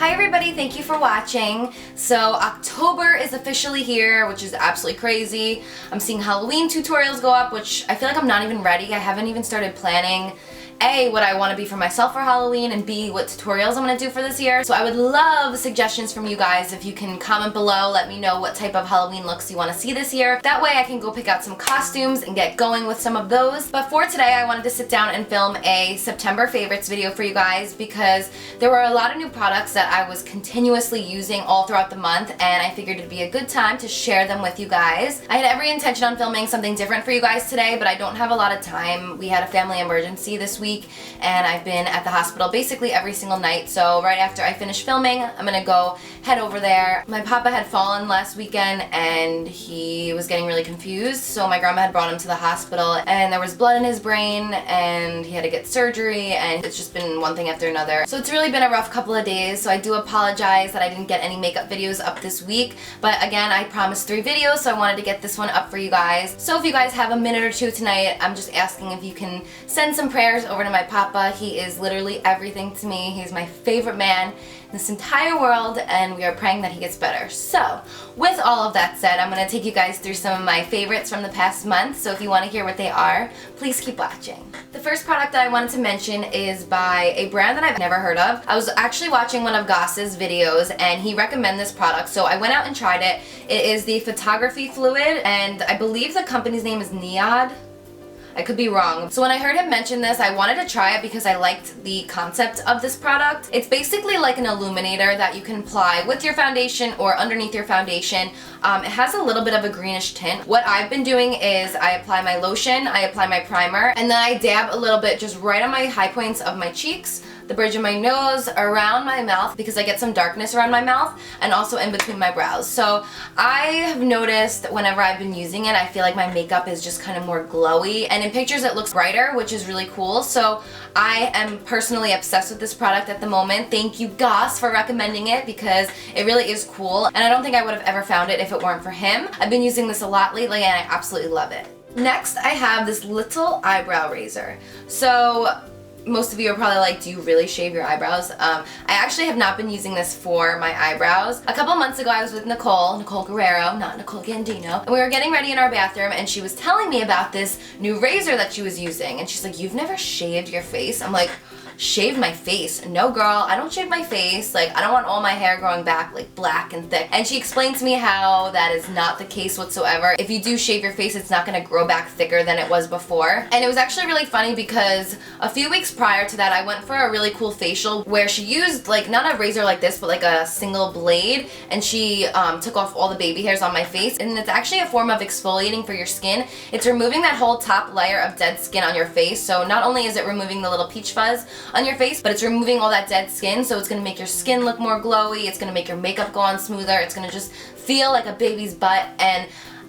Hi everybody, thank you for watching. So October is officially here, which is absolutely crazy. I'm seeing Halloween tutorials go up, which I feel like I'm not even ready. I haven't even started planning A, what I want to be for myself for Halloween, and B, what tutorials I'm going to do for this year. So I would love suggestions from you guys. If you can comment below, let me know what type of Halloween looks you want to see this year. That way I can go pick out some costumes and get going with some of those. But for today, I wanted to sit down and film a September favorites video for you guys because there were a lot of new products that I was continuously using all throughout the month, and I figured it'd be a good time to share them with you guys. I had every intention on filming something different for you guys today, but I don't have a lot of time. We had a family emergency this week, and I've been at the hospital basically every single night. So right after I finish filming, I'm gonna go head over there. My papa had fallen last weekend and he was getting really confused, so my grandma had brought him to the hospital, and there was blood in his brain and he had to get surgery, and it's just been one thing after another. So it's really been a rough couple of days, so I do apologize that I didn't get any makeup videos up this week, but again, I promised 3 videos, so I wanted to get this one up for you guys. So if you guys have a minute or two tonight, I'm just asking if you can send some prayers over to my papa. He is literally everything to me. He's my favorite man in this entire world, and we are praying that he gets better. So with all of that said, I'm going to take you guys through some of my favorites from the past month, so if you want to hear what they are, please keep watching. The first product that I wanted to mention is by a brand that I've never heard of. I was actually watching one of Goss's videos and he recommended this product, so I went out and tried it. It is the photography fluid, and I believe the company's name is Neod. I could be wrong. So when I heard him mention this, I wanted to try it because I liked the concept of this product. It's basically like an illuminator that you can apply with your foundation or underneath your foundation. It has a little bit of a greenish tint. What I've been doing is I apply my lotion, I apply my primer, and then I dab a little bit just right on my high points of my cheeks, the bridge of my nose, around my mouth because I get some darkness around my mouth, and also in between my brows. So I have noticed whenever I've been using it, I feel like my makeup is just kind of more glowy, and in pictures it looks brighter, which is really cool. So I am personally obsessed with this product at the moment. Thank you, Goss, for recommending it because it really is cool, and I don't think I would have ever found it if it weren't for him. I've been using this a lot lately and I absolutely love it. Next, I have this little eyebrow razor. So most of you are probably like, do you really shave your eyebrows? I actually have not been using this for my eyebrows. A couple months ago I was with Nicole Guerrero, not Nicole Gandino, and we were getting ready in our bathroom, and she was telling me about this new razor that she was using, and she's like, you've never shaved your face? I'm like, shave my face? No girl, I don't shave my face. Like, I don't want all my hair growing back like black and thick. And she explained to me how that is not the case whatsoever. If you do shave your face, it's not gonna grow back thicker than it was before. And it was actually really funny because a few weeks prior to that, I went for a really cool facial where she used like not a razor like this, but like a single blade, and she took off all the baby hairs on my face. And it's actually a form of exfoliating for your skin. It's removing that whole top layer of dead skin on your face. So not only is it removing the little peach fuzz on your face, but it's removing all that dead skin, so it's going to make your skin look more glowy, it's going to make your makeup go on smoother, it's going to just feel like a baby's butt. And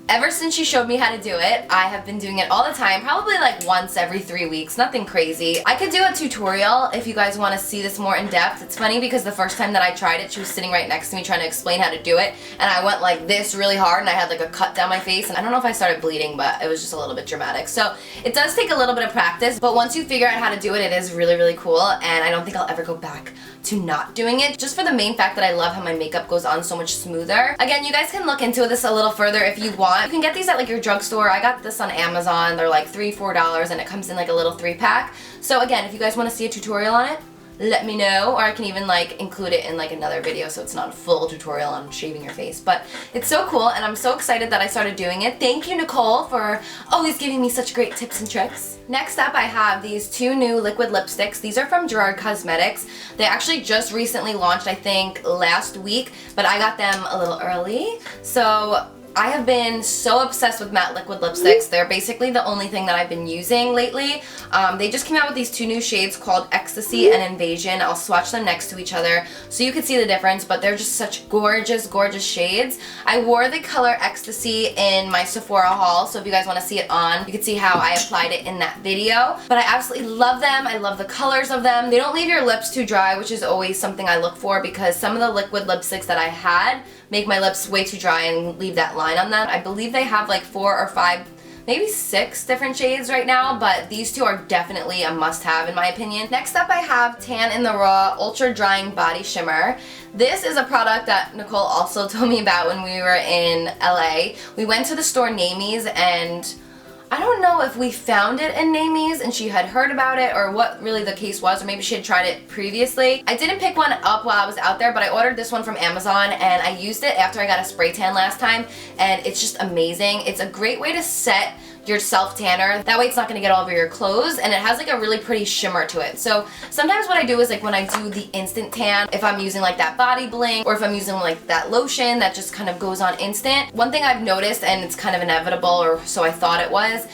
ever since she showed me how to do it, I have been doing it all the time, probably like once every 3 weeks, nothing crazy. I could do a tutorial if you guys want to see this more in depth. It's funny because the first time that I tried it, she was sitting right next to me trying to explain how to do it, and I went like this really hard and I had like a cut down my face, and I don't know if I started bleeding, but it was just a little bit dramatic. So it does take a little bit of practice, but once you figure out how to do it, it is really, really cool, and I don't think I'll ever go back to not doing it, just for the main fact that I love how my makeup goes on so much smoother. Again, you guys can look into this a little further if you want. You can get these at like your drugstore. I got this on Amazon. They're like $3-4 and it comes in like a little 3-pack. So again, if you guys want to see a tutorial on it, let me know, or I can even like include it in like another video so it's not a full tutorial on shaving your face. But it's so cool, and I'm so excited that I started doing it. Thank you, Nicole, for always giving me such great tips and tricks. Next up, I have these 2 new liquid lipsticks. These are from Gerard Cosmetics. They actually just recently launched, I think last week, but I got them a little early. So I have been so obsessed with matte liquid lipsticks. They're basically the only thing that I've been using lately. They just came out with these 2 new shades called Ecstasy and Invasion. I'll swatch them next to each other so you can see the difference, but they're just such gorgeous, gorgeous shades. I wore the color Ecstasy in my Sephora haul, so if you guys want to see it on, you can see how I applied it in that video. But I absolutely love them. I love the colors of them. They don't leave your lips too dry, which is always something I look for because some of the liquid lipsticks that I had make my lips way too dry and leave that line on them. I believe they have like 4 or 5 maybe 6 different shades right now, but these two are definitely a must-have in my opinion. Next up I have Tan in the Raw Ultra Drying Body Shimmer. This is a product that Nicole also told me about when we were in LA. We went to the store Namie's, and I don't know if we found it in Namie's and she had heard about it or what really the case was, or maybe she had tried it previously. I didn't pick one up while I was out there, but I ordered this one from Amazon and I used it after I got a spray tan last time, and it's just amazing. It's a great way to set your self tanner. That way it's not going to get all over your clothes, and it has like a really pretty shimmer to it. So sometimes what I do is like when I do the instant tan, if I'm using like that body bling or if I'm using like that lotion that just kind of goes on instant, one thing I've noticed, and it's kind of inevitable, or so I thought it was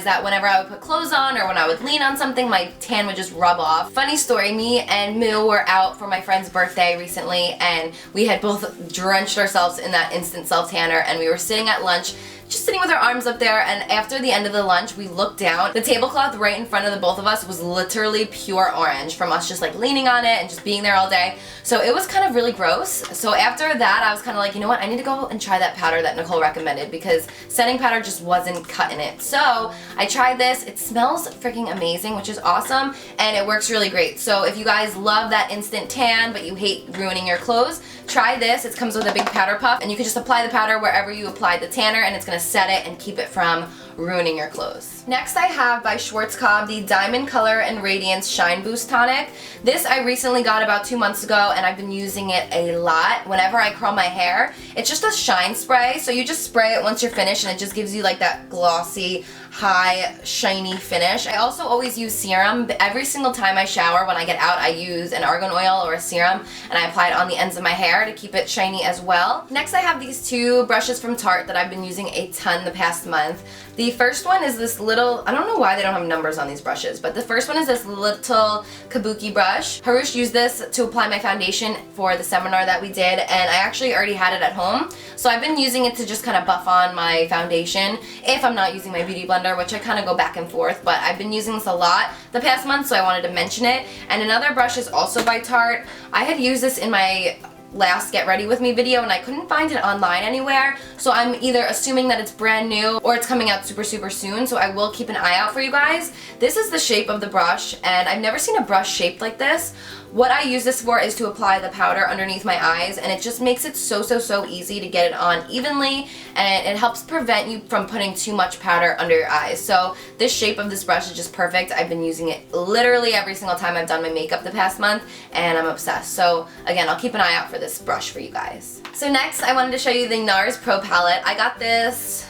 that whenever I would put clothes on or when I would lean on something, my tan would just rub off. Funny story, me and Moo were out for my friend's birthday recently, and we had both drenched ourselves in that instant self tanner, and we were sitting at lunch just sitting with our arms up there, and after the end of the lunch we looked down. The tablecloth right in front of the both of us was literally pure orange from us just like leaning on it and just being there all day. So it was kind of really gross. So after that I was kind of like, you know what, I need to go and try that powder that Nicole recommended, because setting powder just wasn't cutting it. So I tried this. It smells freaking amazing, which is awesome, and it works really great. So if you guys love that instant tan but you hate ruining your clothes, try this. It comes with a big powder puff, and you can just apply the powder wherever you applied the tanner, and it's going to set it and keep it from ruining your clothes. Next I have by Schwarzkopf the Diamond Color and Radiance Shine Boost Tonic. This I recently got about 2 months ago, and I've been using it a lot whenever I curl my hair. It's just a shine spray, so you just spray it once you're finished and it just gives you like that glossy, high, shiny finish. I also always use serum. Every single time I shower when I get out, I use an argan oil or a serum, and I apply it on the ends of my hair to keep it shiny as well. Next I have these 2 brushes from Tarte that I've been using a ton the past month. The first one is this little, I don't know why they don't have numbers on these brushes, but the first one is this little kabuki brush. Harush used this to apply my foundation for the seminar that we did, and I actually already had it at home. So I've been using it to just kind of buff on my foundation if I'm not using my beauty blender, which I kind of go back and forth, but I've been using this a lot the past month, so I wanted to mention it. And another brush is also by Tarte. I had used this in my last Get Ready With Me video and I couldn't find it online anywhere, so I'm either assuming that it's brand new or it's coming out super soon, so I will keep an eye out for you guys. This is the shape of the brush, and I've never seen a brush shaped like this. What I use this for is to apply the powder underneath my eyes, and it just makes it so easy to get it on evenly, and it helps prevent you from putting too much powder under your eyes. So this shape of this brush is just perfect. I've been using it literally every single time I've done my makeup the past month, and I'm obsessed. So again, I'll keep an eye out for this brush for you guys. So next I wanted to show you the Nars Pro Palette. I got this,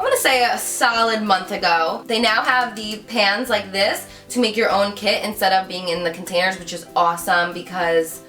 I'm gonna say a solid month ago. They now have the pans like this to make your own kit instead of being in the containers, which is awesome because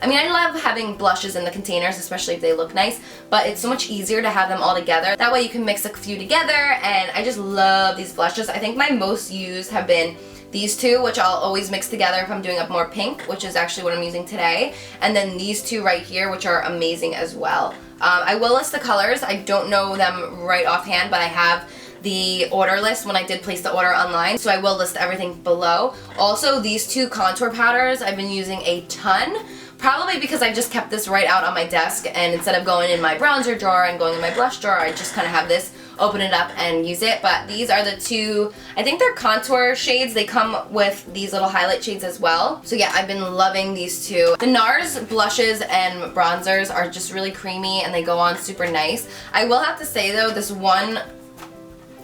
I mean, I love having blushes in the containers, especially if they look nice, but it's so much easier to have them all together. That way you can mix a few together, and I just love these blushes. I think my most used have been these 2, which I'll always mix together if I'm doing a more pink, which is actually what I'm using today, and then these 2 right here, which are amazing as well. I will list the colors. I don't know them right offhand, but I have the order list when I did place the order online, so I will list everything below. Also, these 2 contour powders I've been using a ton, probably because I just kept this right out on my desk, and instead of going in my bronzer drawer and going in my blush drawer, I just kind of have this, open it up and use it. But these are the 2, I think they're contour shades. They come with these little highlight shades as well. So yeah, I've been loving these 2. The Nars blushes and bronzers are just really creamy and they go on super nice. I will have to say though, this one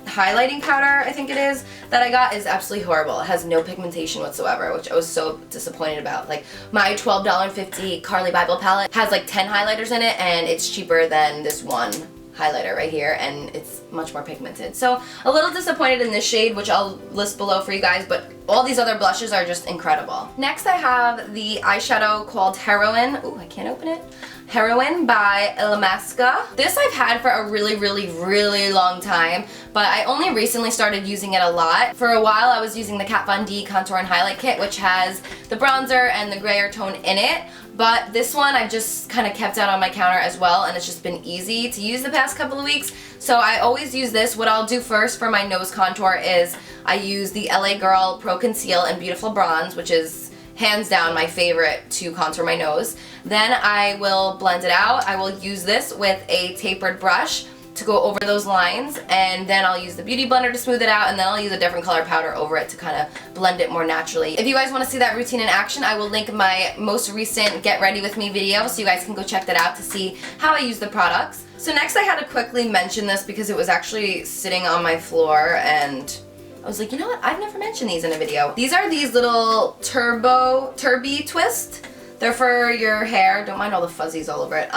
highlighting powder, I think it is, that I got is absolutely horrible. It has no pigmentation whatsoever, which I was so disappointed about. Like, my $12.50 Carli Bybel palette has like 10 highlighters in it, and it's cheaper than this one highlighter right here, and it's much more pigmented. So a little disappointed in this shade, which I'll list below for you guys, but all these other blushes are just incredible. Next I have the eyeshadow called Heroine. Ooh, I can't open it. Heroine by Illamasqua. This I've had for a really long time, but I only recently started using it a lot. For a while I was using the Kat Von D Contour and Highlight Kit, which has the bronzer and the grayer tone in it, but this one I've just kind of kept out on my counter as well, and it's just been easy to use the past couple of weeks. So I always use this. What I'll do first for my nose contour is I use the LA Girl Pro Conceal and Beautiful Bronze, which is hands down my favorite to contour my nose. Then I will blend it out. I will use this with a tapered brush to go over those lines, and then I'll use the beauty blender to smooth it out, and then I'll use a different color powder over it to kind of blend it more naturally. If you guys want to see that routine in action, I will link my most recent Get Ready With Me video so you guys can go check that out to see how I use the products. So next I had to quickly mention this because it was actually sitting on my floor and I was like, you know what, I've never mentioned these in a video. These are these little Turby twist. They're for your hair. Don't mind all the fuzzies all over it.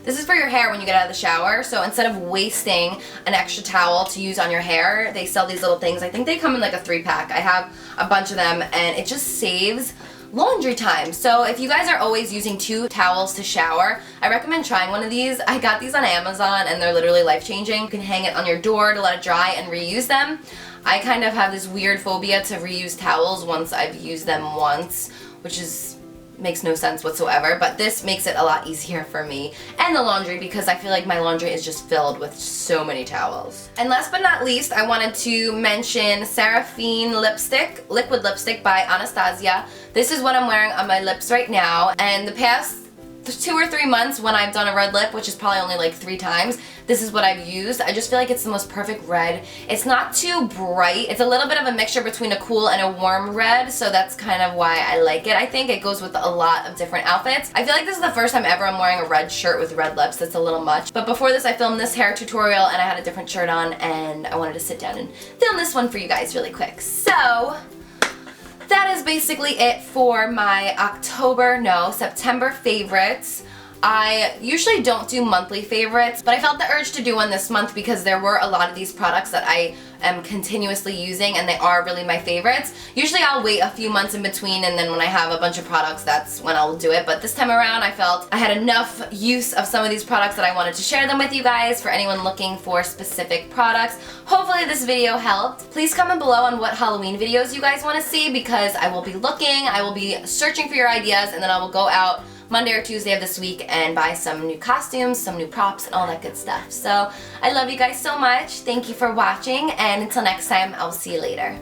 This is for your hair when you get out of the shower. So instead of wasting an extra towel to use on your hair, they sell these little things. I think they come in like a 3-pack. I have a bunch of them and it just saves laundry time. So if you guys are always using 2 towels to shower, I recommend trying one of these. I got these on Amazon and they're literally life-changing. You can hang it on your door to let it dry and reuse them. I kind of have this weird phobia to reuse towels once I've used them once, which makes no sense whatsoever, but this makes it a lot easier for me and the laundry because I feel like my laundry is just filled with so many towels. And last but not least, I wanted to mention Seraphine lipstick, liquid lipstick by Anastasia. This is what I'm wearing on my lips right now, and the past 2 or 3 months when I've done a red lip, which is probably only like 3 times, this is what I've used. I just feel like it's the most perfect red. It's not too bright. It's a little bit of a mixture between a cool and a warm red, so that's kind of why I like it. I think it goes with a lot of different outfits. I feel like this is the first time ever I'm wearing a red shirt with red lips. That's a little much. But before this, I filmed this hair tutorial and I had a different shirt on and I wanted to sit down and film this one for you guys really quick. So that is basically it for my September favorites. I usually don't do monthly favorites, but I felt the urge to do one this month because there were a lot of these products that I am continuously using and they are really my favorites. Usually I'll wait a few months in between and then when I have a bunch of products, that's when I'll do it. But this time around I felt I had enough use of some of these products that I wanted to share them with you guys for anyone looking for specific products. Hopefully this video helped. Please comment below on what Halloween videos you guys want to see because I will be looking, I will be searching for your ideas, and then I will go out Monday or Tuesday of this week and buy some new costumes, some new props, and all that good stuff. So I love you guys so much. Thank you for watching, and until next time, I'll see you later.